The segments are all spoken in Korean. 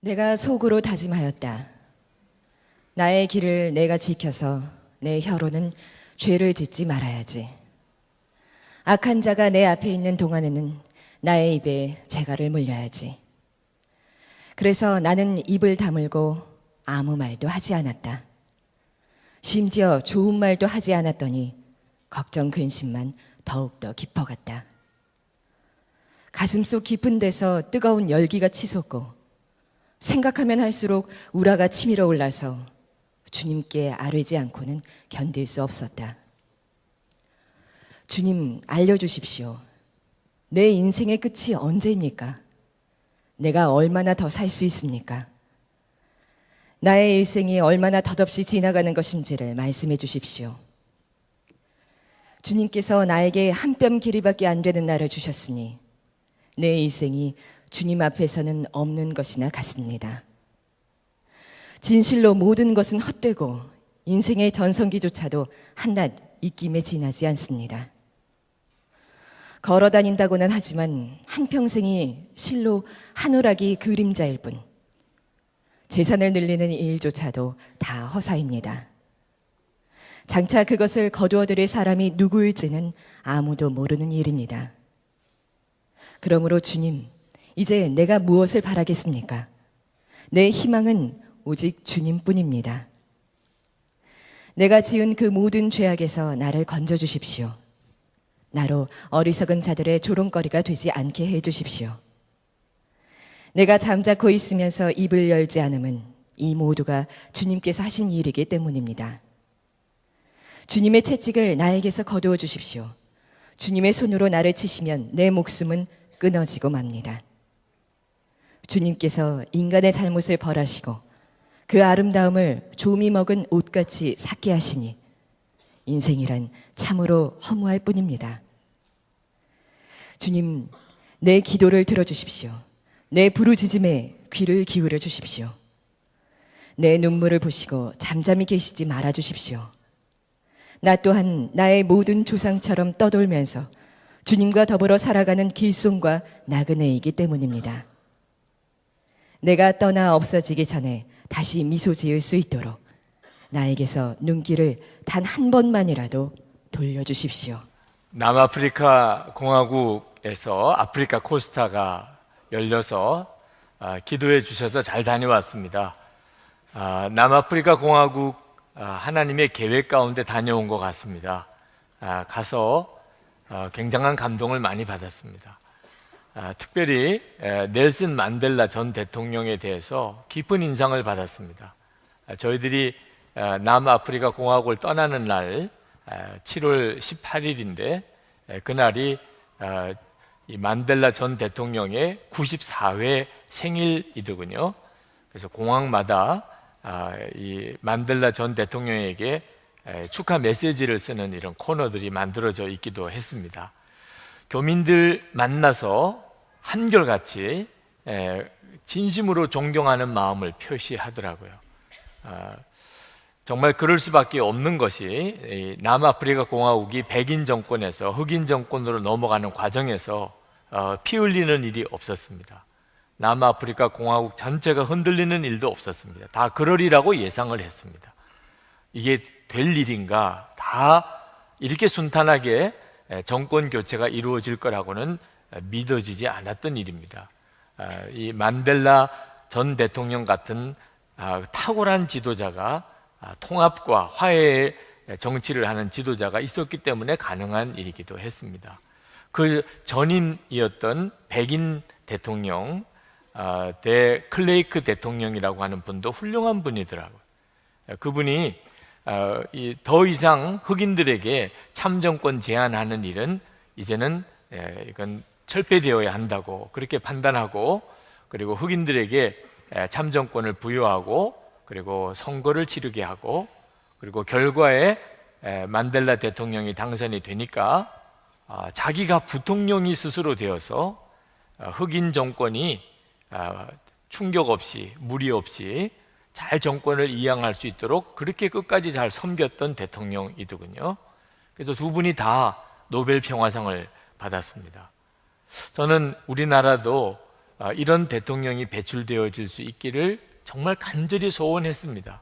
내가 속으로 다짐하였다. 나의 길을 내가 지켜서 내 혀로는 죄를 짓지 말아야지. 악한 자가 내 앞에 있는 동안에는 나의 입에 재갈을 물려야지. 그래서 나는 입을 다물고 아무 말도 하지 않았다. 심지어 좋은 말도 하지 않았더니 걱정 근심만 더욱더 깊어갔다. 가슴속 깊은 데서 뜨거운 열기가 치솟고 생각하면 할수록 우라가 치밀어 올라서 주님께 아뢰지 않고는 견딜 수 없었다. 주님, 알려주십시오. 내 인생의 끝이 언제입니까? 내가 얼마나 더 살 수 있습니까? 나의 일생이 얼마나 덧없이 지나가는 것인지를 말씀해 주십시오. 주님께서 나에게 한 뼘 길이밖에 안 되는 날을 주셨으니 내 일생이 주님 앞에서는 없는 것이나 같습니다. 진실로 모든 것은 헛되고 인생의 전성기조차도 한낱 입김에 지나지 않습니다. 걸어 다닌다고는 하지만 한평생이 실로 한오락이 그림자일 뿐 재산을 늘리는 일조차도 다 허사입니다. 장차 그것을 거두어들일 사람이 누구일지는 아무도 모르는 일입니다. 그러므로 주님, 이제 내가 무엇을 바라겠습니까? 내 희망은 오직 주님뿐입니다. 내가 지은 그 모든 죄악에서 나를 건져주십시오. 나로 어리석은 자들의 조롱거리가 되지 않게 해주십시오. 내가 잠자코 있으면서 입을 열지 않음은 이 모두가 주님께서 하신 일이기 때문입니다. 주님의 채찍을 나에게서 거두어 주십시오. 주님의 손으로 나를 치시면 내 목숨은 끊어지고 맙니다. 주님께서 인간의 잘못을 벌하시고 그 아름다움을 조미 먹은 옷같이 삭게 하시니 인생이란 참으로 허무할 뿐입니다. 주님, 내 기도를 들어주십시오. 내 부르짖음에 귀를 기울여 주십시오. 내 눈물을 보시고 잠잠히 계시지 말아 주십시오. 나 또한 나의 모든 조상처럼 떠돌면서 주님과 더불어 살아가는 길송과 나그네이기 때문입니다. 내가 떠나 없어지기 전에 다시 미소 지을 수 있도록 나에게서 눈길을 단 한 번만이라도 돌려주십시오. 남아프리카 공화국에서 아프리카 코스타가 열려서 기도해 주셔서 잘 다녀왔습니다. 남아프리카 공화국 하나님의 계획 가운데 다녀온 것 같습니다. 가서 굉장한 감동을 많이 받았습니다. 특별히 넬슨 만델라 전 대통령에 대해서 깊은 인상을 받았습니다. 저희들이 남아프리카 공화국을 떠나는 날 7월 18일인데 그날이 이 만델라 전 대통령의 94회 생일이더군요. 그래서 공항마다 이 만델라 전 대통령에게 축하 메시지를 쓰는 이런 코너들이 만들어져 있기도 했습니다. 교민들 만나서 한결같이 진심으로 존경하는 마음을 표시하더라고요. 정말 그럴 수밖에 없는 것이 남아프리카 공화국이 백인 정권에서 흑인 정권으로 넘어가는 과정에서 피 흘리는 일이 없었습니다. 남아프리카 공화국 전체가 흔들리는 일도 없었습니다. 다 그러리라고 예상을 했습니다. 이게 될 일인가? 다 이렇게 순탄하게 정권 교체가 이루어질 거라고는 믿어지지 않았던 일입니다. 이 만델라 전 대통령 같은 탁월한 지도자가 통합과 화해의 정치를 하는 지도자가 있었기 때문에 가능한 일이기도 했습니다. 그 전임이었던 백인 대통령 데 클레이크 대통령이라고 하는 분도 훌륭한 분이더라고요. 그분이 더 이상 흑인들에게 참정권 제한하는 일은 이제는 이건 철폐되어야 한다고 그렇게 판단하고, 그리고 흑인들에게 참정권을 부여하고, 그리고 선거를 치르게 하고, 그리고 결과에 만델라 대통령이 당선이 되니까 자기가 부통령이 스스로 되어서 흑인 정권이 충격 없이 무리 없이 잘 정권을 이양할 수 있도록 그렇게 끝까지 잘 섬겼던 대통령이더군요. 그래서 두 분이 다 노벨 평화상을 받았습니다. 저는 우리나라도 이런 대통령이 배출되어질 수 있기를 정말 간절히 소원했습니다.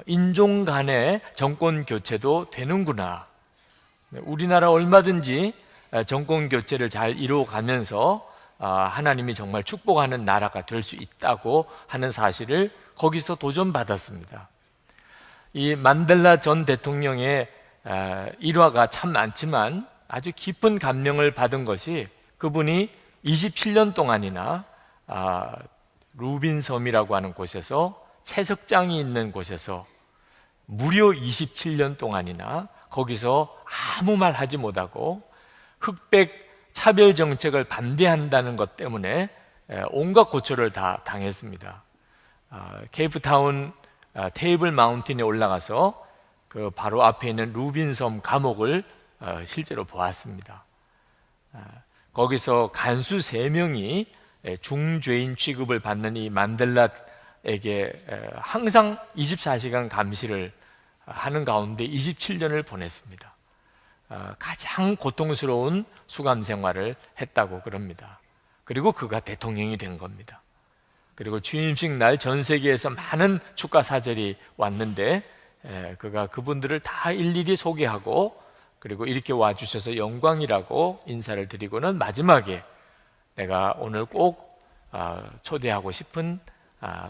인종 간의 정권 교체도 되는구나. 우리나라 얼마든지 정권 교체를 잘 이루어가면서 하나님이 정말 축복하는 나라가 될 수 있다고 하는 사실을 거기서 도전받았습니다. 이 만델라 전 대통령의 일화가 참 많지만 아주 깊은 감명을 받은 것이 그분이 27년 동안이나 루빈섬이라고 하는 곳에서 채석장이 있는 곳에서 무려 27년 동안이나 거기서 아무 말 하지 못하고 흑백 차별 정책을 반대한다는 것 때문에 온갖 고초를 다 당했습니다. 케이프타운 테이블 마운틴에 올라가서 그 바로 앞에 있는 루빈섬 감옥을 실제로 보았습니다. 거기서 간수 3명이 중죄인 취급을 받는 이 만델라에게 항상 24시간 감시를 하는 가운데 27년을 보냈습니다. 가장 고통스러운 수감 생활을 했다고 그럽니다. 그리고 그가 대통령이 된 겁니다. 그리고 취임식 날 전 세계에서 많은 축가 사절이 왔는데 그가 그분들을 다 일일이 소개하고 그리고 이렇게 와주셔서 영광이라고 인사를 드리고는 마지막에 내가 오늘 꼭 초대하고 싶은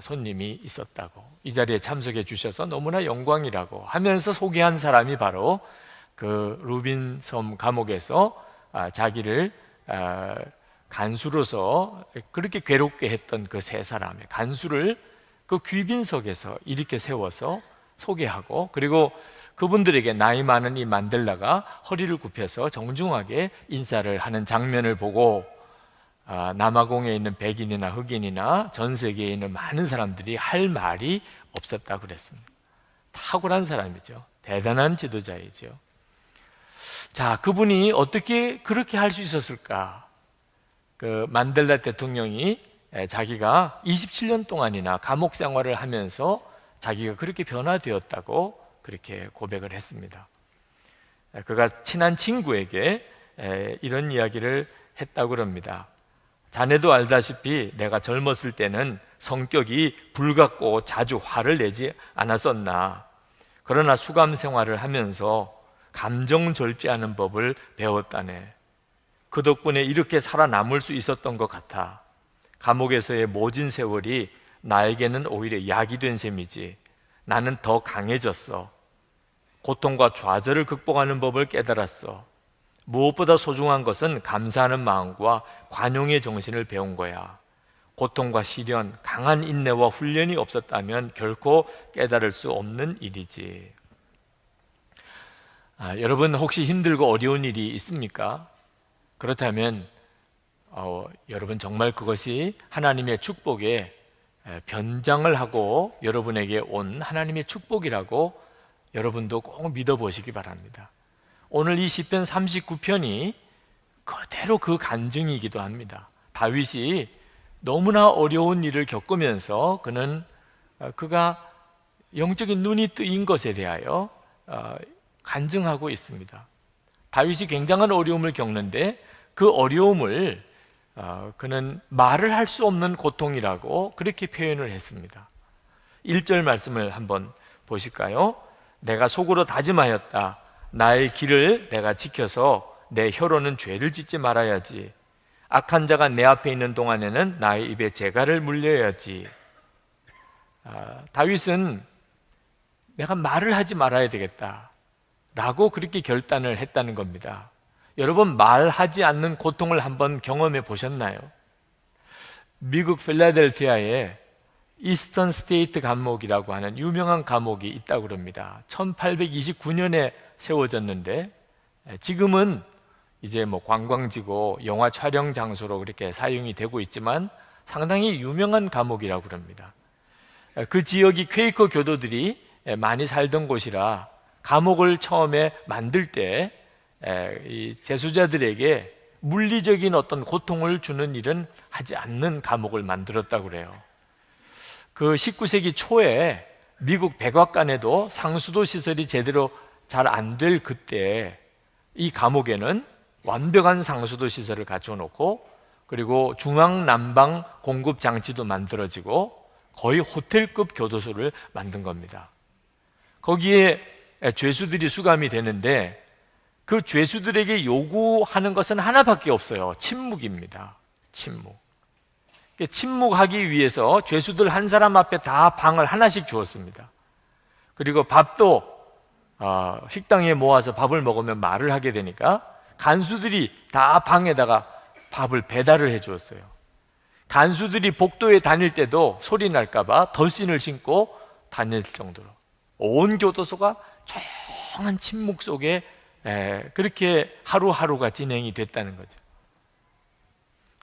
손님이 있었다고, 이 자리에 참석해 주셔서 너무나 영광이라고 하면서 소개한 사람이 바로 그 루빈섬 감옥에서 자기를 간수로서 그렇게 괴롭게 했던 그 3사람의 간수를 그 귀빈석에서 이렇게 세워서 소개하고, 그리고 그분들에게 나이 많은 이 만델라가 허리를 굽혀서 정중하게 인사를 하는 장면을 보고 남아공에 있는 백인이나 흑인이나 전 세계에 있는 많은 사람들이 할 말이 없었다고 그랬습니다. 탁월한 사람이죠. 대단한 지도자이죠. 자, 그분이 어떻게 그렇게 할 수 있었을까? 그 만델라 대통령이 자기가 27년 동안이나 감옥 생활을 하면서 자기가 그렇게 변화되었다고 그렇게 고백을 했습니다. 그가 친한 친구에게 이런 이야기를 했다고 합니다. 자네도 알다시피 내가 젊었을 때는 성격이 불같고 자주 화를 내지 않았었나. 그러나 수감 생활을 하면서 감정 절제하는 법을 배웠다네. 그 덕분에 이렇게 살아남을 수 있었던 것 같아. 감옥에서의 모진 세월이 나에게는 오히려 약이 된 셈이지. 나는 더 강해졌어. 고통과 좌절을 극복하는 법을 깨달았어. 무엇보다 소중한 것은 감사하는 마음과 관용의 정신을 배운 거야. 고통과 시련, 강한 인내와 훈련이 없었다면 결코 깨달을 수 없는 일이지. 여러분 혹시 힘들고 어려운 일이 있습니까? 그렇다면 여러분 정말 그것이 하나님의 축복에 변장을 하고 여러분에게 온 하나님의 축복이라고 여러분도 꼭 믿어보시기 바랍니다. 오늘 이 시편 39편이 그대로 그 간증이기도 합니다. 다윗이 너무나 어려운 일을 겪으면서 그가 영적인 눈이 뜨인 것에 대하여 간증하고 있습니다. 다윗이 굉장한 어려움을 겪는데 그 어려움을 그는 말을 할 수 없는 고통이라고 그렇게 표현을 했습니다. 1절 말씀을 한번 보실까요? 내가 속으로 다짐하였다. 나의 길을 내가 지켜서 내 혀로는 죄를 짓지 말아야지. 악한 자가 내 앞에 있는 동안에는 나의 입에 재갈을 물려야지. 다윗은 내가 말을 하지 말아야 되겠다 라고 그렇게 결단을 했다는 겁니다. 여러분 말하지 않는 고통을 한번 경험해 보셨나요? 미국 필라델피아에 이스턴 스테이트 감옥이라고 하는 유명한 감옥이 있다고 합니다. 1829년에 세워졌는데 지금은 이제 관광지고 영화 촬영 장소로 그렇게 사용이 되고 있지만 상당히 유명한 감옥이라고 합니다. 그 지역이 퀘이커 교도들이 많이 살던 곳이라 감옥을 처음에 만들 때 이 재수자들에게 물리적인 어떤 고통을 주는 일은 하지 않는 감옥을 만들었다고 그래요. 그 19세기 초에 미국 백악관에도 상수도 시설이 제대로 잘 안 될 그때 이 감옥에는 완벽한 상수도 시설을 갖춰 놓고 그리고 중앙 난방 공급 장치도 만들어지고 거의 호텔급 교도소를 만든 겁니다. 거기에 죄수들이 수감이 되는데 그 죄수들에게 요구하는 것은 하나밖에 없어요. 침묵입니다. 침묵. 침묵하기 위해서 죄수들 한 사람 앞에 다 방을 하나씩 주었습니다. 그리고 밥도 식당에 모아서 밥을 먹으면 말을 하게 되니까 간수들이 다 방에다가 밥을 배달을 해 주었어요. 간수들이 복도에 다닐 때도 소리 날까봐 덜신을 신고 다닐 정도로 온 교도소가 조용한 침묵 속에 그렇게 하루하루가 진행이 됐다는 거죠.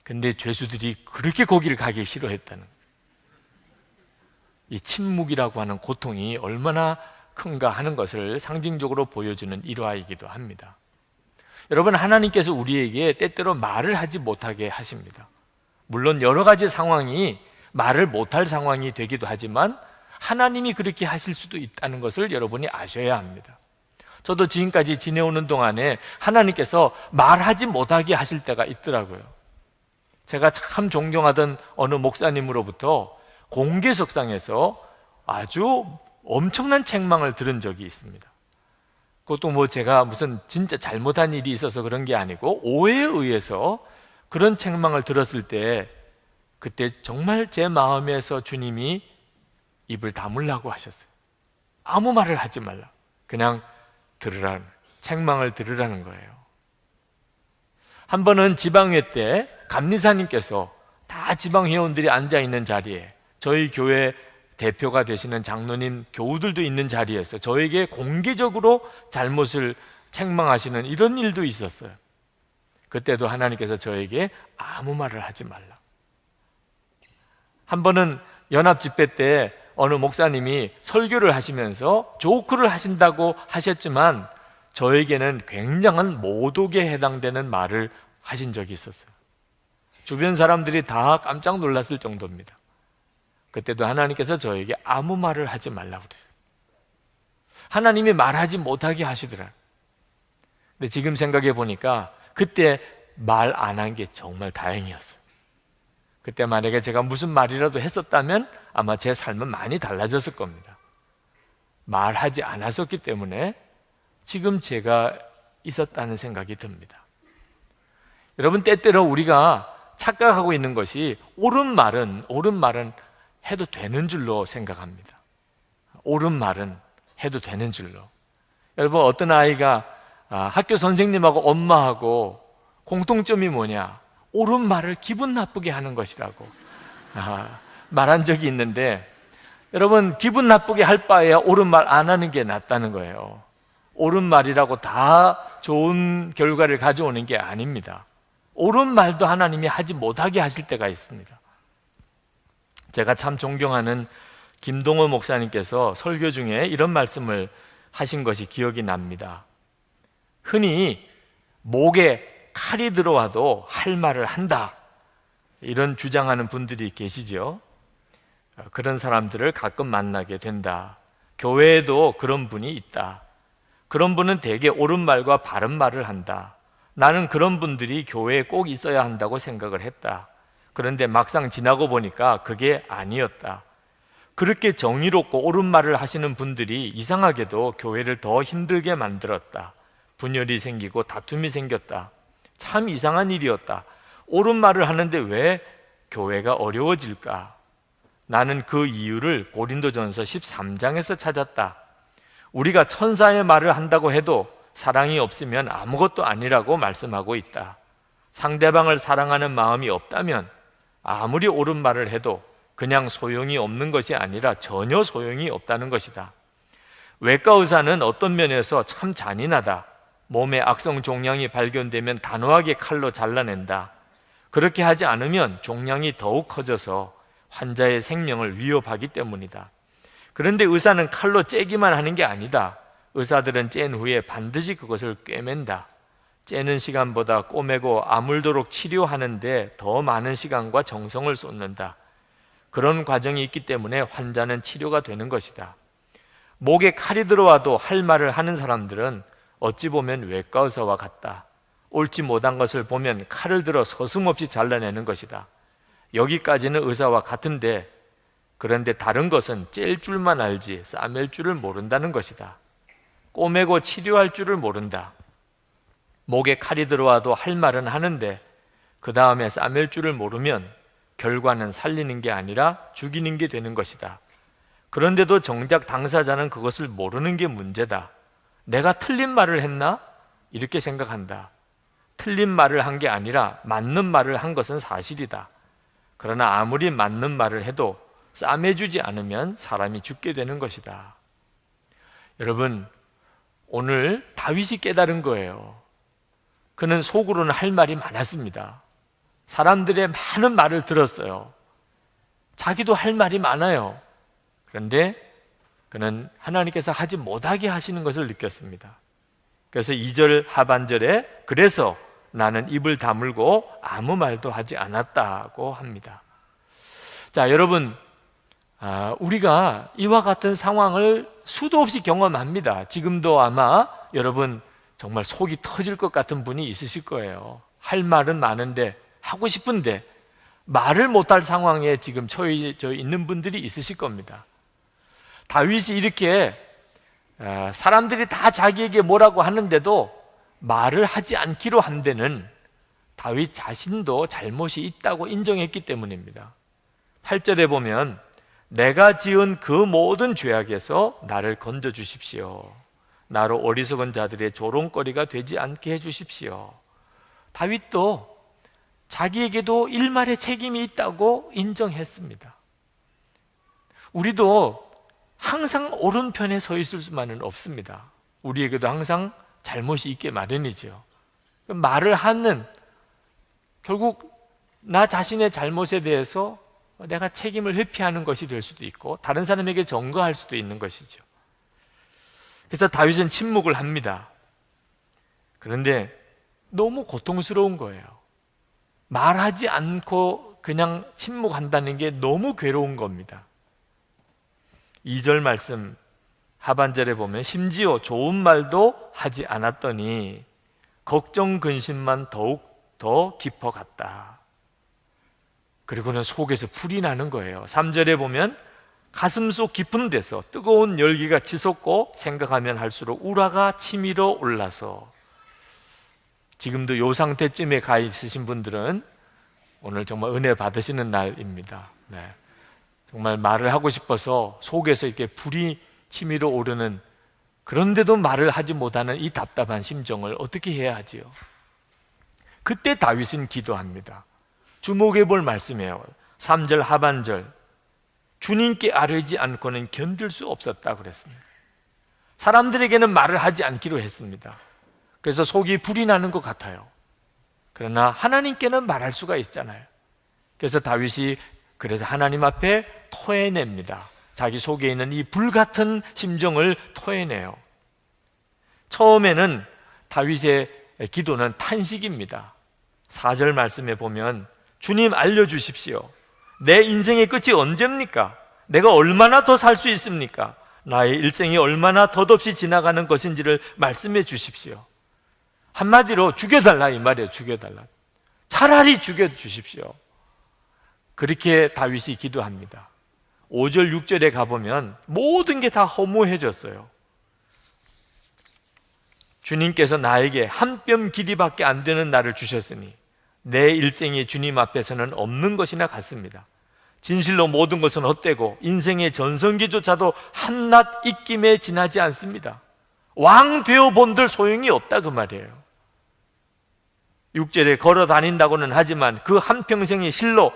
근데 죄수들이 그렇게 거기를 가기 싫어했다는 거예요. 이 침묵이라고 하는 고통이 얼마나 큰가 하는 것을 상징적으로 보여주는 일화이기도 합니다. 여러분, 하나님께서 우리에게 때때로 말을 하지 못하게 하십니다. 물론 여러 가지 상황이 말을 못할 상황이 되기도 하지만 하나님이 그렇게 하실 수도 있다는 것을 여러분이 아셔야 합니다. 저도 지금까지 지내오는 동안에 하나님께서 말하지 못하게 하실 때가 있더라고요. 제가 참 존경하던 어느 목사님으로부터 공개석상에서 아주 엄청난 책망을 들은 적이 있습니다. 그것도 뭐 제가 무슨 진짜 잘못한 일이 있어서 그런 게 아니고 오해에 의해서 그런 책망을 들었을 때 그때 정말 제 마음에서 주님이 입을 다물라고 하셨어요. 아무 말을 하지 말라. 그냥 들으라는, 책망을 들으라는 거예요. 한 번은 지방회 때 감리사님께서 다 지방회원들이 앉아있는 자리에 저희 교회 대표가 되시는 장로님 교우들도 있는 자리에서 저에게 공개적으로 잘못을 책망하시는 이런 일도 있었어요. 그때도 하나님께서 저에게 아무 말을 하지 말라. 한 번은 연합 집회 때 어느 목사님이 설교를 하시면서 조크를 하신다고 하셨지만 저에게는 굉장한 모독에 해당되는 말을 하신 적이 있었어요. 주변 사람들이 다 깜짝 놀랐을 정도입니다. 그때도 하나님께서 저에게 아무 말을 하지 말라고 그랬어요. 하나님이 말하지 못하게 하시더라. 근데 지금 생각해 보니까 그때 말 안 한 게 정말 다행이었어요. 그때 만약에 제가 무슨 말이라도 했었다면 아마 제 삶은 많이 달라졌을 겁니다. 말하지 않았었기 때문에 지금 제가 있었다는 생각이 듭니다. 여러분, 때때로 우리가 착각하고 있는 것이 옳은 말은 해도 되는 줄로 생각합니다. 옳은 말은 해도 되는 줄로. 여러분, 어떤 아이가 학교 선생님하고 엄마하고 공통점이 뭐냐? 옳은 말을 기분 나쁘게 하는 것이라고 말한 적이 있는데, 여러분, 기분 나쁘게 할 바에야 옳은 말 안 하는 게 낫다는 거예요. 옳은 말이라고 다 좋은 결과를 가져오는 게 아닙니다. 옳은 말도 하나님이 하지 못하게 하실 때가 있습니다. 제가 참 존경하는 김동호 목사님께서 설교 중에 이런 말씀을 하신 것이 기억이 납니다. 흔히 목에 칼이 들어와도 할 말을 한다, 이런 주장하는 분들이 계시죠. 그런 사람들을 가끔 만나게 된다. 교회에도 그런 분이 있다. 그런 분은 대개 옳은 말과 바른 말을 한다. 나는 그런 분들이 교회에 꼭 있어야 한다고 생각을 했다. 그런데 막상 지나고 보니까 그게 아니었다. 그렇게 정의롭고 옳은 말을 하시는 분들이 이상하게도 교회를 더 힘들게 만들었다. 분열이 생기고 다툼이 생겼다. 참 이상한 일이었다. 옳은 말을 하는데 왜 교회가 어려워질까? 나는 그 이유를 고린도전서 13장에서 찾았다. 우리가 천사의 말을 한다고 해도 사랑이 없으면 아무것도 아니라고 말씀하고 있다. 상대방을 사랑하는 마음이 없다면 아무리 옳은 말을 해도 그냥 소용이 없는 것이 아니라 전혀 소용이 없다는 것이다. 외과 의사는 어떤 면에서 참 잔인하다. 몸에 악성 종양이 발견되면 단호하게 칼로 잘라낸다. 그렇게 하지 않으면 종양이 더욱 커져서 환자의 생명을 위협하기 때문이다. 그런데 의사는 칼로 째기만 하는 게 아니다. 의사들은 짠 후에 반드시 그것을 꿰맨다. 째는 시간보다 꼬매고 아물도록 치료하는데 더 많은 시간과 정성을 쏟는다. 그런 과정이 있기 때문에 환자는 치료가 되는 것이다. 목에 칼이 들어와도 할 말을 하는 사람들은 어찌 보면 외과 의사와 같다. 옳지 못한 것을 보면 칼을 들어 서슴없이 잘라내는 것이다. 여기까지는 의사와 같은데 그런데 다른 것은 찔 줄만 알지 싸맬 줄을 모른다는 것이다. 꼬매고 치료할 줄을 모른다. 목에 칼이 들어와도 할 말은 하는데 그 다음에 싸맬 줄을 모르면 결과는 살리는 게 아니라 죽이는 게 되는 것이다. 그런데도 정작 당사자는 그것을 모르는 게 문제다. 내가 틀린 말을 했나? 이렇게 생각한다. 틀린 말을 한 게 아니라 맞는 말을 한 것은 사실이다. 그러나 아무리 맞는 말을 해도 싸매주지 않으면 사람이 죽게 되는 것이다. 여러분, 오늘 다윗이 깨달은 거예요. 그는 속으로는 할 말이 많았습니다. 사람들의 많은 말을 들었어요. 자기도 할 말이 많아요. 그런데 그는 하나님께서 하지 못하게 하시는 것을 느꼈습니다. 그래서 2절 하반절에 그래서 나는 입을 다물고 아무 말도 하지 않았다고 합니다. 자, 여러분, 우리가 이와 같은 상황을 수도 없이 경험합니다. 지금도 아마 여러분 정말 속이 터질 것 같은 분이 있으실 거예요. 할 말은 많은데 하고 싶은데 말을 못할 상황에 지금 처해져 있는 분들이 있으실 겁니다. 다윗이 이렇게 사람들이 다 자기에게 뭐라고 하는데도 말을 하지 않기로 한 데는 다윗 자신도 잘못이 있다고 인정했기 때문입니다. 8절에 보면 내가 지은 그 모든 죄악에서 나를 건져 주십시오. 나로 어리석은 자들의 조롱거리가 되지 않게 해 주십시오. 다윗도 자기에게도 일말의 책임이 있다고 인정했습니다. 우리도 항상 옳은 편에 서 있을 수만은 없습니다. 우리에게도 항상 잘못이 있게 마련이죠. 말을 하는, 결국 나 자신의 잘못에 대해서 내가 책임을 회피하는 것이 될 수도 있고 다른 사람에게 전가할 수도 있는 것이죠. 그래서 다윗은 침묵을 합니다. 그런데 너무 고통스러운 거예요. 말하지 않고 그냥 침묵한다는 게 너무 괴로운 겁니다. 2절 말씀 하반절에 보면 심지어 좋은 말도 하지 않았더니 걱정 근심만 더욱 더 깊어갔다. 그리고는 속에서 불이 나는 거예요. 3절에 보면 가슴 속 깊은 데서 뜨거운 열기가 치솟고 생각하면 할수록 우라가 치밀어 올라서. 지금도 요 상태쯤에 가 있으신 분들은 오늘 정말 은혜 받으시는 날입니다. 네. 정말 말을 하고 싶어서 속에서 이렇게 불이 치밀어 오르는, 그런데도 말을 하지 못하는 이 답답한 심정을 어떻게 해야 하지요? 그때 다윗은 기도합니다. 주목해 볼 말씀이에요. 3절 하반절, 주님께 아뢰지 않고는 견딜 수 없었다 그랬습니다. 사람들에게는 말을 하지 않기로 했습니다. 그래서 속이 불이 나는 것 같아요. 그러나 하나님께는 말할 수가 있잖아요. 그래서 다윗이 그래서 하나님 앞에 토해냅니다. 자기 속에 있는 이 불같은 심정을 토해내요. 처음에는 다윗의 기도는 탄식입니다. 4절 말씀에 보면 주님 알려주십시오. 내 인생의 끝이 언제입니까? 내가 얼마나 더 살 수 있습니까? 나의 일생이 얼마나 덧없이 지나가는 것인지를 말씀해 주십시오. 한마디로 죽여달라 이 말이에요. 죽여달라. 차라리 죽여주십시오. 그렇게 다윗이 기도합니다. 5절 6절에 가보면 모든 게 다 허무해졌어요. 주님께서 나에게 한 뼘 길이밖에 안 되는 날을 주셨으니 내 일생이 주님 앞에서는 없는 것이나 같습니다. 진실로 모든 것은 헛되고 인생의 전성기조차도 한낱 입김에 지나지 않습니다. 왕 되어 본들 소용이 없다 그 말이에요. 6절에 걸어 다닌다고는 하지만 그 한평생이 실로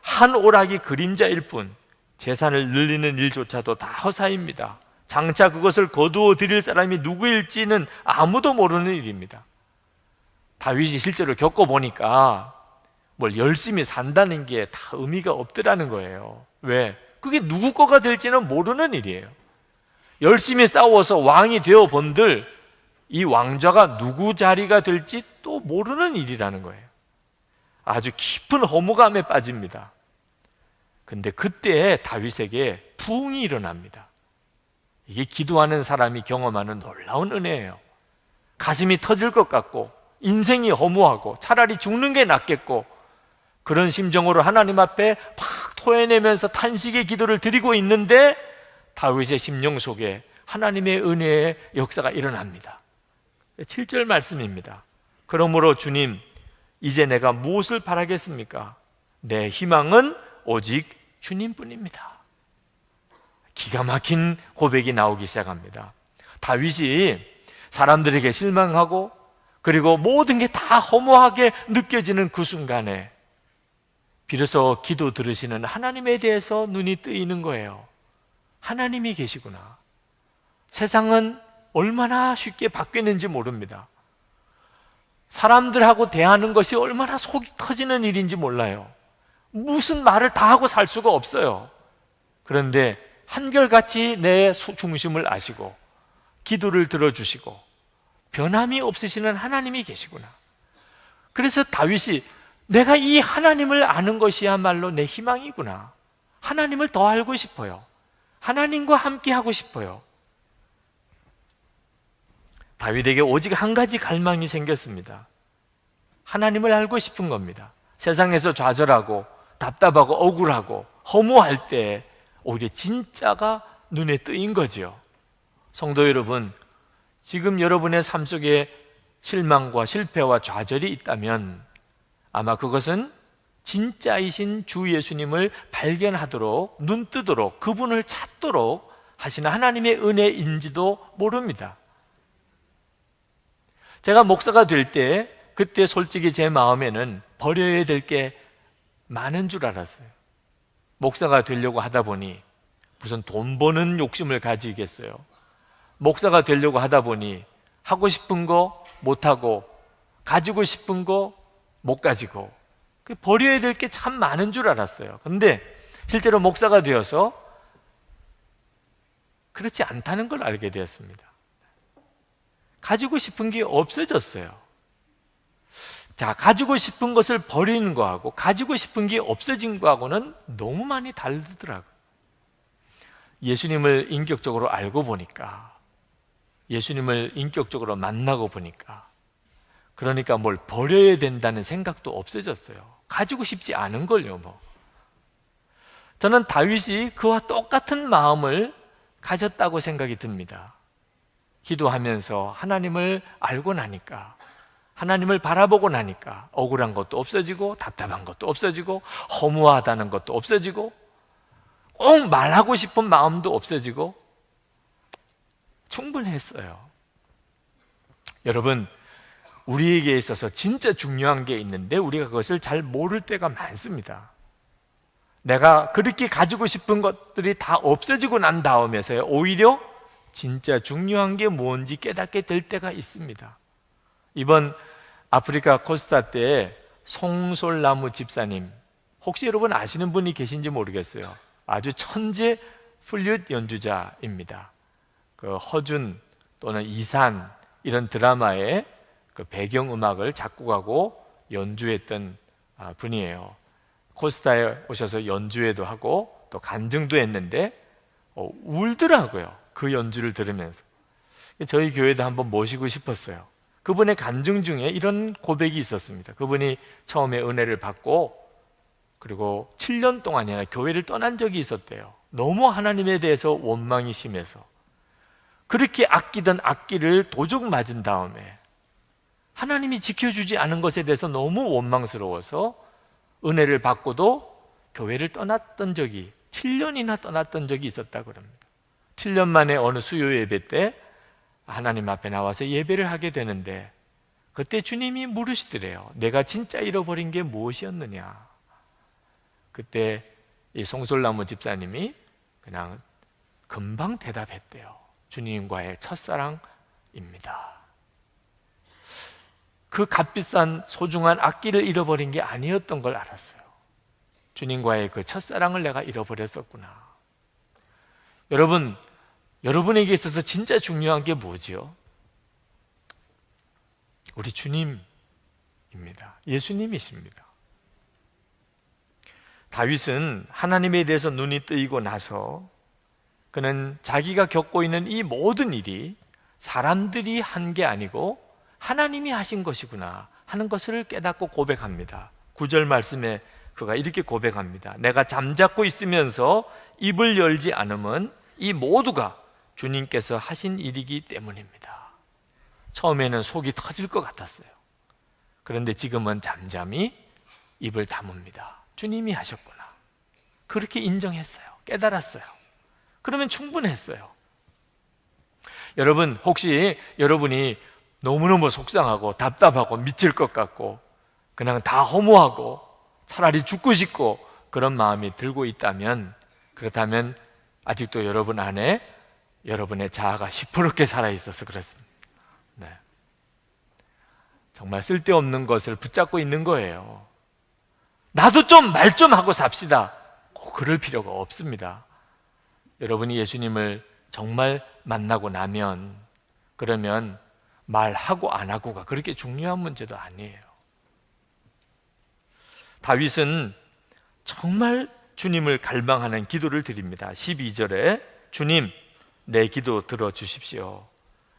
한 오락이 그림자일 뿐 재산을 늘리는 일조차도 다 허사입니다. 장차 그것을 거두어 드릴 사람이 누구일지는 아무도 모르는 일입니다. 다윗이 실제로 겪어보니까 뭘 열심히 산다는 게 다 의미가 없더라는 거예요. 왜? 그게 누구 거가 될지는 모르는 일이에요. 열심히 싸워서 왕이 되어 본들 이 왕좌가 누구 자리가 될지 또 모르는 일이라는 거예요. 아주 깊은 허무감에 빠집니다. 근데 그때 다윗에게 부흥이 일어납니다. 이게 기도하는 사람이 경험하는 놀라운 은혜예요. 가슴이 터질 것 같고 인생이 허무하고 차라리 죽는 게 낫겠고, 그런 심정으로 하나님 앞에 막 토해내면서 탄식의 기도를 드리고 있는데 다윗의 심령 속에 하나님의 은혜의 역사가 일어납니다. 7절 말씀입니다. 그러므로 주님, 이제 내가 무엇을 바라겠습니까? 내 희망은 오직 주님뿐입니다. 기가 막힌 고백이 나오기 시작합니다. 다윗이 사람들에게 실망하고 그리고 모든 게 다 허무하게 느껴지는 그 순간에 비로소 기도 들으시는 하나님에 대해서 눈이 뜨이는 거예요. 하나님이 계시구나. 세상은 얼마나 쉽게 바뀌는지 모릅니다. 사람들하고 대하는 것이 얼마나 속이 터지는 일인지 몰라요. 무슨 말을 다 하고 살 수가 없어요. 그런데 한결같이 내 중심을 아시고 기도를 들어주시고 변함이 없으시는 하나님이 계시구나. 그래서 다윗이 내가 이 하나님을 아는 것이야말로 내 희망이구나. 하나님을 더 알고 싶어요. 하나님과 함께 하고 싶어요. 다윗에게 오직 한 가지 갈망이 생겼습니다. 하나님을 알고 싶은 겁니다. 세상에서 좌절하고 답답하고 억울하고 허무할 때 오히려 진짜가 눈에 뜨인 거죠. 성도 여러분, 지금 여러분의 삶 속에 실망과 실패와 좌절이 있다면 아마 그것은 진짜이신 주 예수님을 발견하도록, 눈 뜨도록, 그분을 찾도록 하시는 하나님의 은혜인지도 모릅니다. 제가 목사가 될 때 그때 솔직히 제 마음에는 버려야 될 게 많은 줄 알았어요. 목사가 되려고 하다 보니 무슨 돈 버는 욕심을 가지겠어요. 목사가 되려고 하다 보니 하고 싶은 거 못하고 가지고 싶은 거 못 가지고 버려야 될 게 참 많은 줄 알았어요. 그런데 실제로 목사가 되어서 그렇지 않다는 걸 알게 되었습니다. 가지고 싶은 게 없어졌어요. 자, 가지고 싶은 것을 버리는 거하고 가지고 싶은 게 없어진 거하고는 너무 많이 다르더라고요. 예수님을 인격적으로 알고 보니까, 예수님을 인격적으로 만나고 보니까, 그러니까 뭘 버려야 된다는 생각도 없어졌어요. 가지고 싶지 않은 걸요. 저는 다윗이 그와 똑같은 마음을 가졌다고 생각이 듭니다. 기도하면서 하나님을 알고 나니까, 하나님을 바라보고 나니까 억울한 것도 없어지고 답답한 것도 없어지고 허무하다는 것도 없어지고 꼭 말하고 싶은 마음도 없어지고 충분했어요. 여러분, 우리에게 있어서 진짜 중요한 게 있는데 우리가 그것을 잘 모를 때가 많습니다. 내가 그렇게 가지고 싶은 것들이 다 없어지고 난 다음에서야 오히려 진짜 중요한 게 뭔지 깨닫게 될 때가 있습니다. 이번 아프리카 코스타 때 송솔나무 집사님, 혹시 여러분 아시는 분이 계신지 모르겠어요. 아주 천재 플룻 연주자입니다. 그 허준 또는 이산 이런 드라마의 그 배경음악을 작곡하고 연주했던 분이에요. 코스타에 오셔서 연주회도 하고 또 간증도 했는데 울더라고요. 그 연주를 들으면서. 저희 교회도 한번 모시고 싶었어요. 그분의 간증 중에 이런 고백이 있었습니다. 그분이 처음에 은혜를 받고 그리고 7년 동안이나 교회를 떠난 적이 있었대요. 너무 하나님에 대해서 원망이 심해서 그렇게 아끼던 악기를 도둑 맞은 다음에 하나님이 지켜주지 않은 것에 대해서 너무 원망스러워서 은혜를 받고도 교회를 떠났던 적이 7년이나 떠났던 적이 있었다고 합니다. 7년 만에 어느 수요 예배 때 하나님 앞에 나와서 예배를 하게 되는데 그때 주님이 물으시더래요. 내가 진짜 잃어버린 게 무엇이었느냐. 그때 이 송솔나무 집사님이 그냥 금방 대답했대요. 주님과의 첫사랑입니다. 그 값비싼 소중한 악기를 잃어버린 게 아니었던 걸 알았어요. 주님과의 그 첫사랑을 내가 잃어버렸었구나. 여러분, 여러분에게 있어서 진짜 중요한 게 뭐지요? 우리 주님입니다. 예수님이십니다. 다윗은 하나님에 대해서 눈이 뜨이고 나서 그는 자기가 겪고 있는 이 모든 일이 사람들이 한 게 아니고 하나님이 하신 것이구나 하는 것을 깨닫고 고백합니다. 9절 말씀에 그가 이렇게 고백합니다. 내가 잠자고 있으면서 입을 열지 않으면 이 모두가 주님께서 하신 일이기 때문입니다. 처음에는 속이 터질 것 같았어요. 그런데 지금은 잠잠히 입을 다뭅니다. 주님이 하셨구나. 그렇게 인정했어요. 깨달았어요. 그러면 충분했어요. 여러분, 혹시 여러분이 너무너무 속상하고 답답하고 미칠 것 같고 그냥 다 허무하고 차라리 죽고 싶고 그런 마음이 들고 있다면, 그렇다면 아직도 여러분 안에 여러분의 자아가 시퍼렇게 살아있어서 그렇습니다. 네. 정말 쓸데없는 것을 붙잡고 있는 거예요. 나도 좀 말 좀 하고 삽시다. 꼭 그럴 필요가 없습니다. 여러분이 예수님을 정말 만나고 나면, 그러면 말하고 안 하고가 그렇게 중요한 문제도 아니에요. 다윗은 정말 주님을 갈망하는 기도를 드립니다. 12절에 주님, 내 기도 들어주십시오.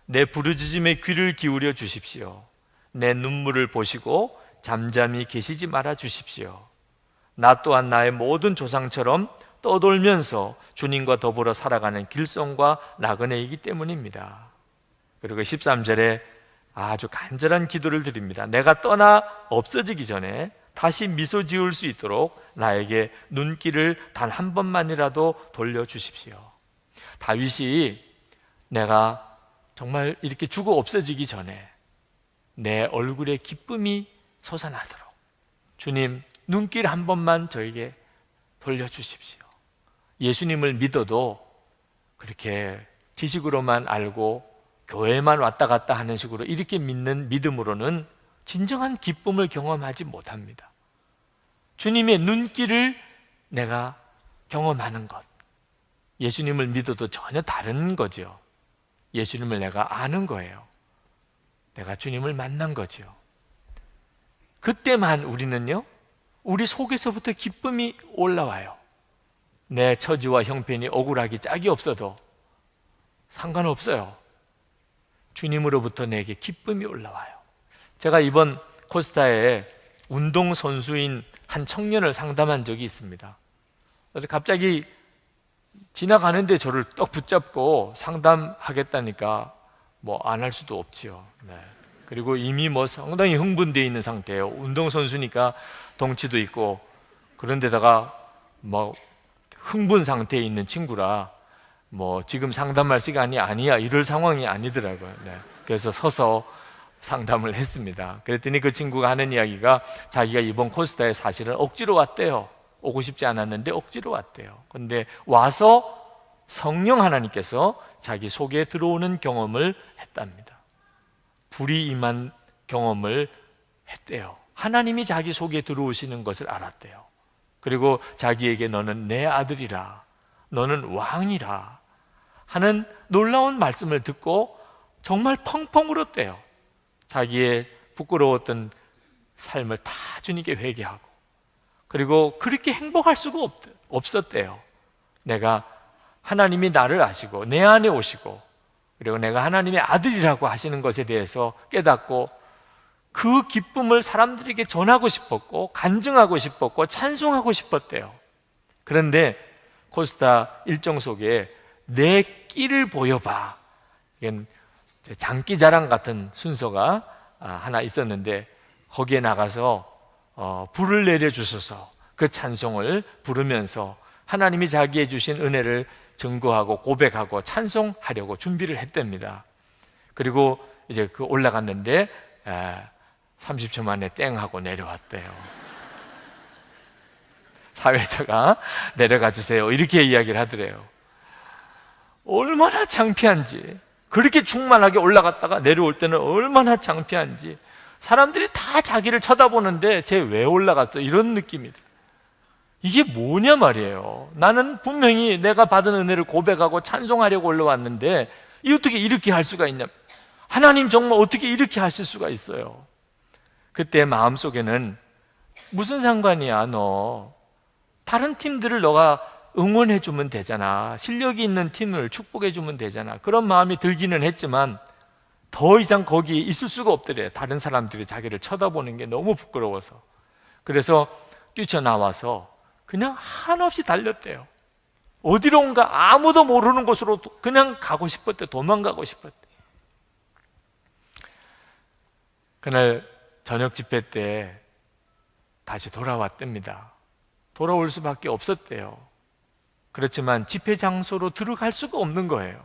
내 부르짖음에 귀를 기울여 주십시오. 내 눈물을 보시고 잠잠히 계시지 말아 주십시오. 나 또한 나의 모든 조상처럼 떠돌면서 주님과 더불어 살아가는 길손과 나그네이기 때문입니다. 그리고 13절에 아주 간절한 기도를 드립니다. 내가 떠나 없어지기 전에 다시 미소 지을 수 있도록 나에게 눈길을 단 한 번만이라도 돌려주십시오. 다윗이 내가 정말 이렇게 죽어 없어지기 전에 내 얼굴에 기쁨이 솟아나도록 주님 눈길 한 번만 저에게 돌려주십시오. 예수님을 믿어도 그렇게 지식으로만 알고 교회만 왔다 갔다 하는 식으로 이렇게 믿는 믿음으로는 진정한 기쁨을 경험하지 못합니다. 주님의 눈길을 내가 경험하는 것, 예수님을 믿어도 전혀 다른 거죠. 예수님을 내가 아는 거예요. 내가 주님을 만난 거죠. 그때만 우리는요, 우리 속에서부터 기쁨이 올라와요. 내 처지와 형편이 억울하기 짝이 없어도 상관없어요. 주님으로부터 내게 기쁨이 올라와요. 제가 이번 코스타에 운동선수인 한 청년을 상담한 적이 있습니다. 갑자기 지나가는데 저를 떡 붙잡고 상담하겠다니까 뭐 안 할 수도 없지요. 네. 그리고 이미 뭐 상당히 흥분되어 있는 상태예요. 운동선수니까 덩치도 있고, 그런데다가 뭐 흥분 상태에 있는 친구라 뭐 지금 상담할 시간이 아니야 이럴 상황이 아니더라고요. 네. 그래서 서서 상담을 했습니다. 그랬더니 그 친구가 하는 이야기가 자기가 이번 코스타에 사실은 억지로 왔대요. 오고 싶지 않았는데 억지로 왔대요. 그런데 와서 성령 하나님께서 자기 속에 들어오는 경험을 했답니다. 불이 임한 경험을 했대요. 하나님이 자기 속에 들어오시는 것을 알았대요. 그리고 자기에게 너는 내 아들이라, 너는 왕이라 하는 놀라운 말씀을 듣고 정말 펑펑 울었대요. 자기의 부끄러웠던 삶을 다 주님께 회개하고, 그리고 그렇게 행복할 수가 없었대요. 내가 하나님이 나를 아시고 내 안에 오시고, 그리고 내가 하나님의 아들이라고 하시는 것에 대해서 깨닫고 그 기쁨을 사람들에게 전하고 싶었고 간증하고 싶었고 찬송하고 싶었대요. 그런데 코스타 일정 속에 내 끼를 보여봐, 이건 장기자랑 같은 순서가 하나 있었는데 거기에 나가서 불을 내려주셔서 그 찬송을 부르면서 하나님이 자기에 주신 은혜를 증거하고 고백하고 찬송하려고 준비를 했답니다. 그리고 이제 그 올라갔는데 30초 만에 땡 하고 내려왔대요. 사회자가 내려가 주세요 이렇게 이야기를 하더래요. 얼마나 창피한지, 그렇게 충만하게 올라갔다가 내려올 때는 얼마나 창피한지, 사람들이 다 자기를 쳐다보는데 쟤 왜 올라갔어 이런 느낌이 들어요. 이게 뭐냐 말이에요. 나는 분명히 내가 받은 은혜를 고백하고 찬송하려고 올라왔는데 이 어떻게 이렇게 할 수가 있냐, 하나님 정말 어떻게 이렇게 하실 수가 있어요. 그때 마음속에는 무슨 상관이야, 너 다른 팀들을 너가 응원해 주면 되잖아, 실력이 있는 팀을 축복해 주면 되잖아, 그런 마음이 들기는 했지만 더 이상 거기에 있을 수가 없더래요. 다른 사람들이 자기를 쳐다보는 게 너무 부끄러워서. 그래서 뛰쳐나와서 그냥 한없이 달렸대요. 어디론가 아무도 모르는 곳으로 그냥 가고 싶었대. 도망가고 싶었대. 그날 저녁 집회 때 다시 돌아왔답니다. 돌아올 수밖에 없었대요. 그렇지만 집회 장소로 들어갈 수가 없는 거예요.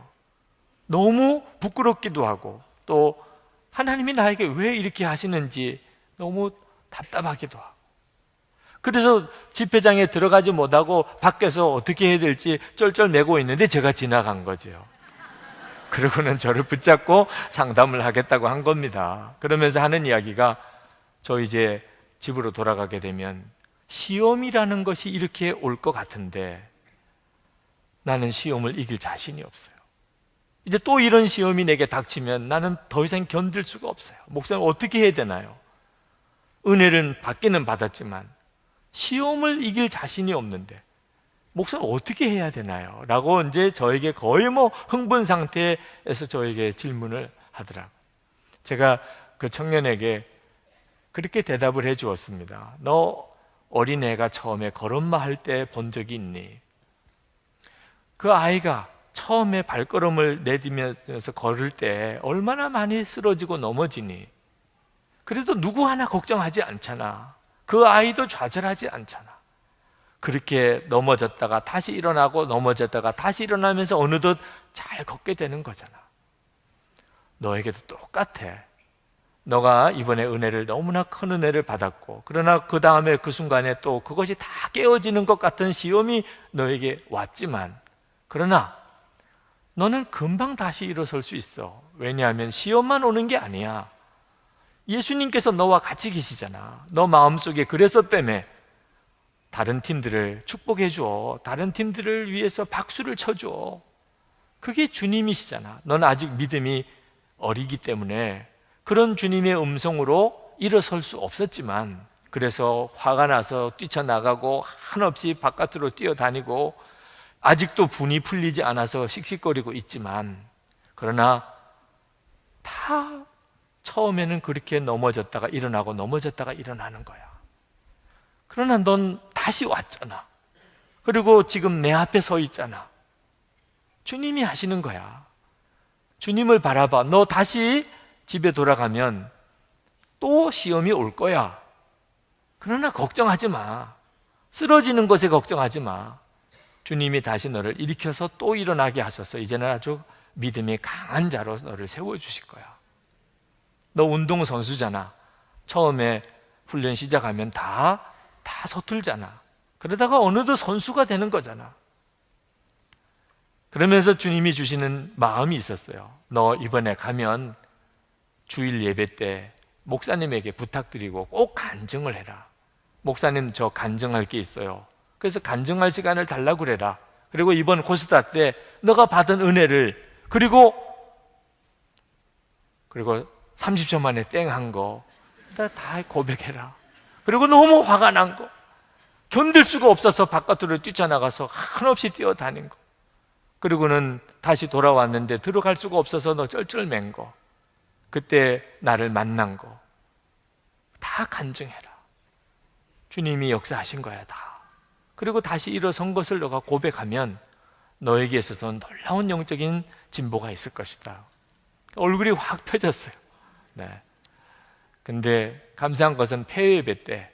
너무 부끄럽기도 하고 또 하나님이 나에게 왜 이렇게 하시는지 너무 답답하기도 하고, 그래서 집회장에 들어가지 못하고 밖에서 어떻게 해야 될지 쩔쩔매고 있는데 제가 지나간 거죠. 그러고는 저를 붙잡고 상담을 하겠다고 한 겁니다. 그러면서 하는 이야기가, 저 이제 집으로 돌아가게 되면 시험이라는 것이 이렇게 올 것 같은데 나는 시험을 이길 자신이 없어요. 이제 또 이런 시험이 내게 닥치면 나는 더 이상 견딜 수가 없어요. 목사님 어떻게 해야 되나요? 은혜는 받기는 받았지만 시험을 이길 자신이 없는데 목사님 어떻게 해야 되나요? 라고 이제 저에게 거의 흥분 상태에서 저에게 질문을 하더라고요. 제가 그 청년에게 그렇게 대답을 해 주었습니다. 너 어린애가 처음에 걸음마 할 때 본 적이 있니? 그 아이가 처음에 발걸음을 내디면서 걸을 때 얼마나 많이 쓰러지고 넘어지니? 그래도 누구 하나 걱정하지 않잖아. 그 아이도 좌절하지 않잖아. 그렇게 넘어졌다가 다시 일어나고 넘어졌다가 다시 일어나면서 어느덧 잘 걷게 되는 거잖아. 너에게도 똑같아. 너가 이번에 은혜를, 너무나 큰 은혜를 받았고, 그러나 그 다음에 그 순간에 또 그것이 다 깨어지는 것 같은 시험이 너에게 왔지만, 그러나 너는 금방 다시 일어설 수 있어. 왜냐하면 시험만 오는 게 아니야. 예수님께서 너와 같이 계시잖아. 너 마음속에 그랬었다며. 다른 팀들을 축복해 줘. 다른 팀들을 위해서 박수를 쳐줘. 그게 주님이시잖아. 넌 아직 믿음이 어리기 때문에 그런 주님의 음성으로 일어설 수 없었지만, 그래서 화가 나서 뛰쳐나가고 한없이 바깥으로 뛰어다니고 아직도 분이 풀리지 않아서 씩씩거리고 있지만, 그러나 다 처음에는 그렇게 넘어졌다가 일어나고 넘어졌다가 일어나는 거야. 그러나 넌 다시 왔잖아. 그리고 지금 내 앞에 서 있잖아. 주님이 하시는 거야. 주님을 바라봐. 너 다시 집에 돌아가면 또 시험이 올 거야. 그러나 걱정하지 마. 쓰러지는 것에 걱정하지 마. 주님이 다시 너를 일으켜서 또 일어나게 하셔서 이제는 아주 믿음이 강한 자로 너를 세워주실 거야. 너 운동선수잖아. 처음에 훈련 시작하면 다 서툴잖아. 그러다가 어느덧 선수가 되는 거잖아. 그러면서 주님이 주시는 마음이 있었어요. 너 이번에 가면 주일 예배 때 목사님에게 부탁드리고 꼭 간증을 해라. 목사님 저 간증할 게 있어요. 그래서 간증할 시간을 달라고 그래라. 그리고 이번 고스타 때 너가 받은 은혜를, 그리고 30초 만에 땡 한 거 다 고백해라. 그리고 너무 화가 난 거, 견딜 수가 없어서 바깥으로 뛰쳐나가서 한없이 뛰어다닌 거, 그리고는 다시 돌아왔는데 들어갈 수가 없어서 너 쩔쩔맨 거, 그때 나를 만난 거 다 간증해라. 주님이 역사하신 거야 다. 그리고 다시 일어선 것을 너가 고백하면 너에게 있어서는 놀라운 영적인 진보가 있을 것이다. 얼굴이 확 펴졌어요. 네. 근데 감사한 것은 폐회 예배 때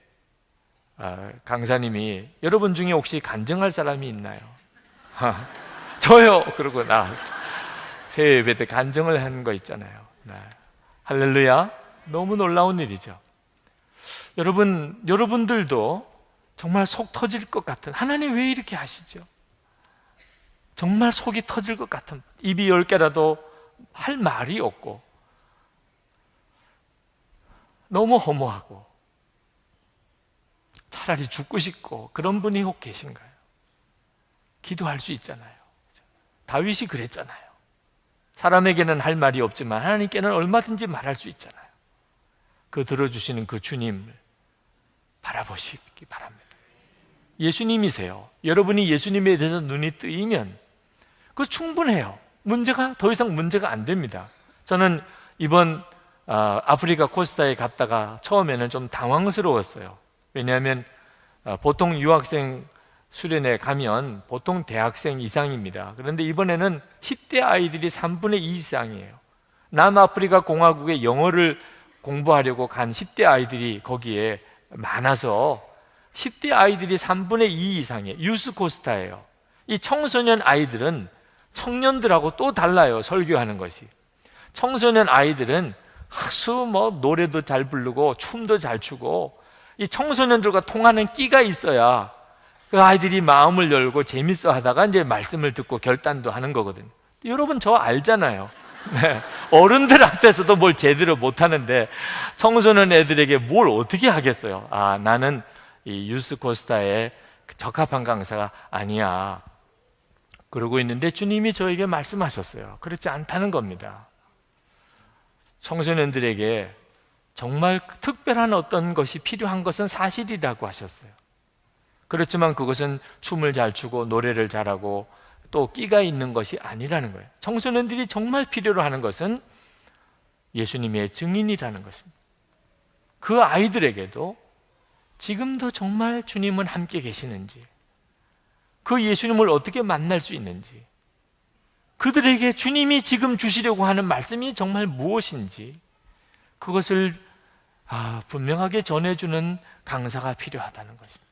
강사님이, 여러분 중에 혹시 간증할 사람이 있나요? 저요. 그러고 나 폐회 예배 때 간증을 하는 거 있잖아요. 네. 할렐루야. 너무 놀라운 일이죠. 여러분들도 정말 속 터질 것 같은, 하나님 왜 이렇게 하시죠? 정말 속이 터질 것 같은, 입이 10개라도 할 말이 없고 너무 허무하고 차라리 죽고 싶고 그런 분이 혹 계신가요? 기도할 수 있잖아요. 다윗이 그랬잖아요. 사람에게는 할 말이 없지만 하나님께는 얼마든지 말할 수 있잖아요. 그 들어주시는 그 주님을 바라보시기 바랍니다. 예수님이세요. 여러분이 예수님에 대해서 눈이 뜨이면 그 충분해요. 더 이상 문제가 안 됩니다. 저는 이번 아프리카 코스타에 갔다가 처음에는 좀 당황스러웠어요. 왜냐하면 보통 유학생 수련회 가면 보통 대학생 이상입니다. 그런데 이번에는 10대 아이들이 3분의 2 이상이에요. 남아프리카 공화국의 영어를 공부하려고 간 10대 아이들이 거기에 많아서 10대 아이들이 3분의 2 이상이에요. 유스 코스타예요. 이 청소년 아이들은 청년들하고 또 달라요. 설교하는 것이. 청소년 아이들은 아주 노래도 잘 부르고 춤도 잘 추고 이 청소년들과 통하는 끼가 있어야 그 아이들이 마음을 열고 재밌어 하다가 이제 말씀을 듣고 결단도 하는 거거든요. 여러분 저 알잖아요. 네. 어른들 앞에서도 뭘 제대로 못 하는데 청소년 애들에게 뭘 어떻게 하겠어요? 나는 이 유스 코스타에 적합한 강사가 아니야. 그러고 있는데 주님이 저에게 말씀하셨어요. 그렇지 않다는 겁니다. 청소년들에게 정말 특별한 어떤 것이 필요한 것은 사실이라고 하셨어요. 그렇지만 그것은 춤을 잘 추고 노래를 잘하고 또 끼가 있는 것이 아니라는 거예요. 청소년들이 정말 필요로 하는 것은 예수님의 증인이라는 것입니다. 그 아이들에게도 지금도 정말 주님은 함께 계시는지, 그 예수님을 어떻게 만날 수 있는지, 그들에게 주님이 지금 주시려고 하는 말씀이 정말 무엇인지 그것을 분명하게 전해주는 강사가 필요하다는 것입니다.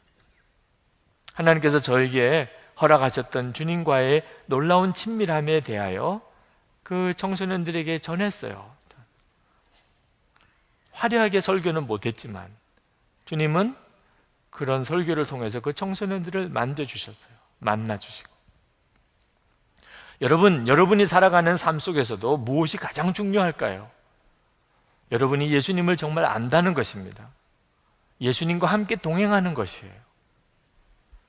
하나님께서 저에게 허락하셨던 주님과의 놀라운 친밀함에 대하여 그 청소년들에게 전했어요. 화려하게 설교는 못했지만 주님은 그런 설교를 통해서 그 청소년들을 만져주셨어요. 만나주시고. 여러분이 살아가는 삶 속에서도 무엇이 가장 중요할까요? 여러분이 예수님을 정말 안다는 것입니다. 예수님과 함께 동행하는 것이에요.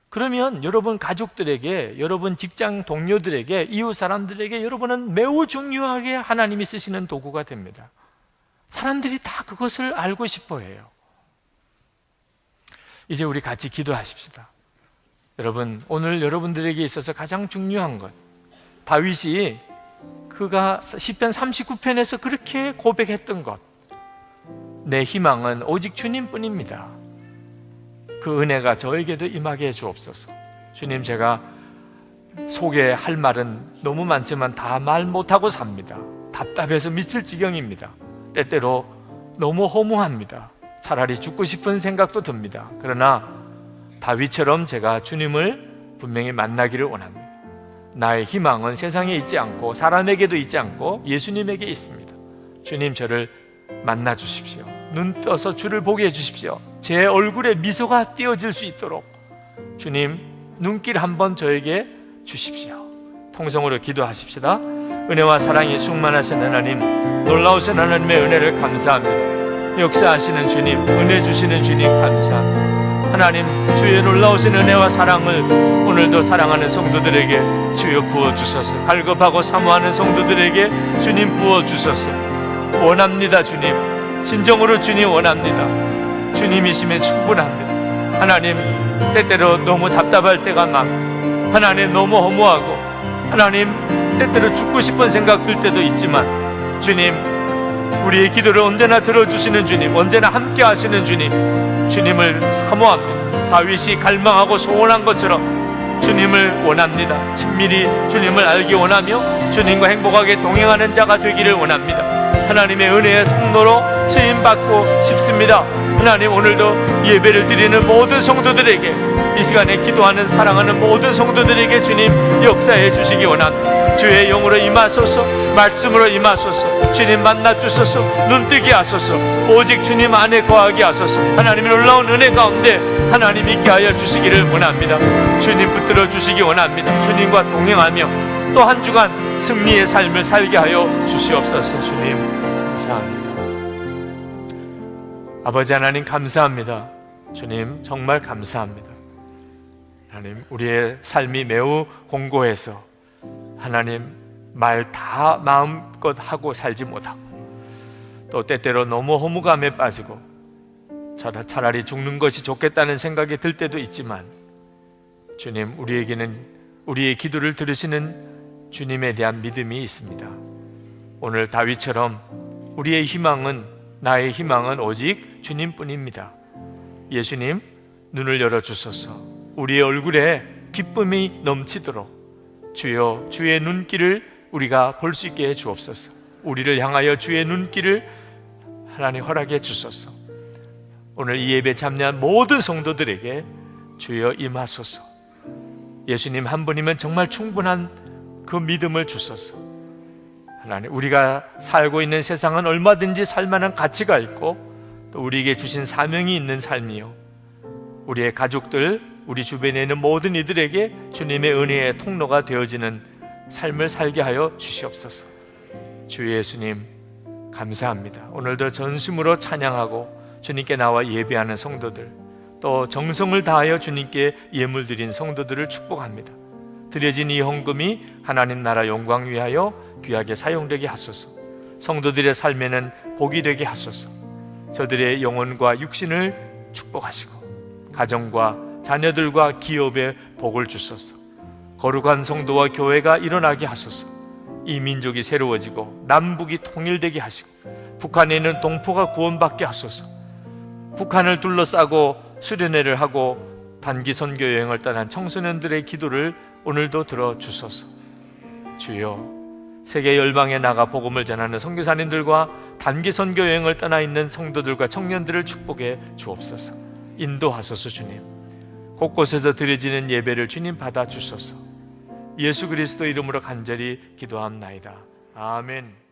그러면 여러분 가족들에게, 여러분 직장 동료들에게, 이웃 사람들에게 여러분은 매우 중요하게 하나님이 쓰시는 도구가 됩니다. 사람들이 다 그것을 알고 싶어 해요. 이제 우리 같이 기도하십시다. 여러분, 오늘 여러분들에게 있어서 가장 중요한 것, 다윗이 그가 시편 39편에서 그렇게 고백했던 것, 내 희망은 오직 주님뿐입니다. 그 은혜가 저에게도 임하게 해 주옵소서. 주님, 제가 속에 할 말은 너무 많지만 다 말 못하고 삽니다. 답답해서 미칠 지경입니다. 때때로 너무 허무합니다. 차라리 죽고 싶은 생각도 듭니다. 그러나 다윗처럼 제가 주님을 분명히 만나기를 원합니다. 나의 희망은 세상에 있지 않고 사람에게도 있지 않고 예수님에게 있습니다. 주님, 저를 만나 주십시오. 눈 떠서 주를 보게 해 주십시오. 제 얼굴에 미소가 띄어질 수 있도록 주님, 눈길 한번 저에게 주십시오. 통성으로 기도하십시다. 은혜와 사랑이 충만하신 하나님, 놀라우신 하나님의 은혜를 감사합니다. 역사하시는 주님, 은혜 주시는 주님 감사합니다. 하나님, 주의 놀라우신 은혜와 사랑을 오늘도 사랑하는 성도들에게 주여 부어주소서. 갈급하고 사모하는 성도들에게 주님 부어주소서. 원합니다. 주님, 진정으로 주님 원합니다. 주님이시면 충분합니다. 하나님, 때때로 너무 답답할 때가 많고, 하나님 너무 허무하고, 하나님 때때로 죽고 싶은 생각 들 때도 있지만, 주님, 우리의 기도를 언제나 들어주시는 주님, 언제나 함께 하시는 주님, 주님을 사모합니다. 다윗이 갈망하고 소원한 것처럼 주님을 원합니다. 친밀히 주님을 알기 원하며 주님과 행복하게 동행하는 자가 되기를 원합니다. 하나님의 은혜의 통로로 쓰임받고 싶습니다. 하나님, 오늘도 예배를 드리는 모든 성도들에게, 이 시간에 기도하는 사랑하는 모든 성도들에게 주님 역사해 주시기 원합니다. 주의 영으로 임하소서, 말씀으로 임하소서, 주님 만나 주소서, 눈뜨게 하소서, 오직 주님 안에 거하게 하소서. 하나님의 놀라운 은혜 가운데 하나님 있게 하여 주시기를 원합니다. 주님 붙들어 주시기 원합니다. 주님과 동행하며 또 한 주간 승리의 삶을 살게 하여 주시옵소서. 주님 감사합니다. 아버지 하나님 감사합니다. 주님 정말 감사합니다. 하나님, 우리의 삶이 매우 공고해서 하나님 말 다 마음껏 하고 살지 못하고, 또 때때로 너무 허무감에 빠지고 차라리 죽는 것이 좋겠다는 생각이 들 때도 있지만, 주님, 우리에게는 우리의 기도를 들으시는 주님에 대한 믿음이 있습니다. 오늘 다윗처럼 우리의 희망은, 나의 희망은 오직 주님뿐입니다. 예수님, 눈을 열어주소서. 우리의 얼굴에 기쁨이 넘치도록 주여, 주의 눈길을 우리가 볼 수 있게 해 주옵소서. 우리를 향하여 주의 눈길을 하나님 허락해 주소서. 오늘 이 예배 참여한 모든 성도들에게 주여 임하소서. 예수님 한 분이면 정말 충분한 그 믿음을 주소서. 하나님, 우리가 살고 있는 세상은 얼마든지 살만한 가치가 있고 또 우리에게 주신 사명이 있는 삶이요, 우리의 가족들, 우리 주변에 있는 모든 이들에게 주님의 은혜의 통로가 되어지는 삶을 살게 하여 주시옵소서. 주 예수님 감사합니다. 오늘도 전심으로 찬양하고 주님께 나와 예배하는 성도들, 또 정성을 다하여 주님께 예물 드린 성도들을 축복합니다. 드려진 이 헌금이 하나님 나라 영광 위하여 귀하게 사용되게 하소서. 성도들의 삶에는 복이 되게 하소서. 저들의 영혼과 육신을 축복하시고 가정과 자녀들과 기업에 복을 주소서. 거룩한 성도와 교회가 일어나게 하소서. 이 민족이 새로워지고 남북이 통일되게 하시고 북한에 있는 동포가 구원받게 하소서. 북한을 둘러싸고 수련회를 하고 단기 선교 여행을 떠난 청소년들의 기도를 오늘도 들어주소서. 주여, 세계 열방에 나가 복음을 전하는 선교사님들과 단기 선교 여행을 떠나 있는 성도들과 청년들을 축복해 주옵소서. 인도하소서. 주님, 곳곳에서 드려지는 예배를 주님 받아 주소서. 예수 그리스도 이름으로 간절히 기도합나이다. 아멘.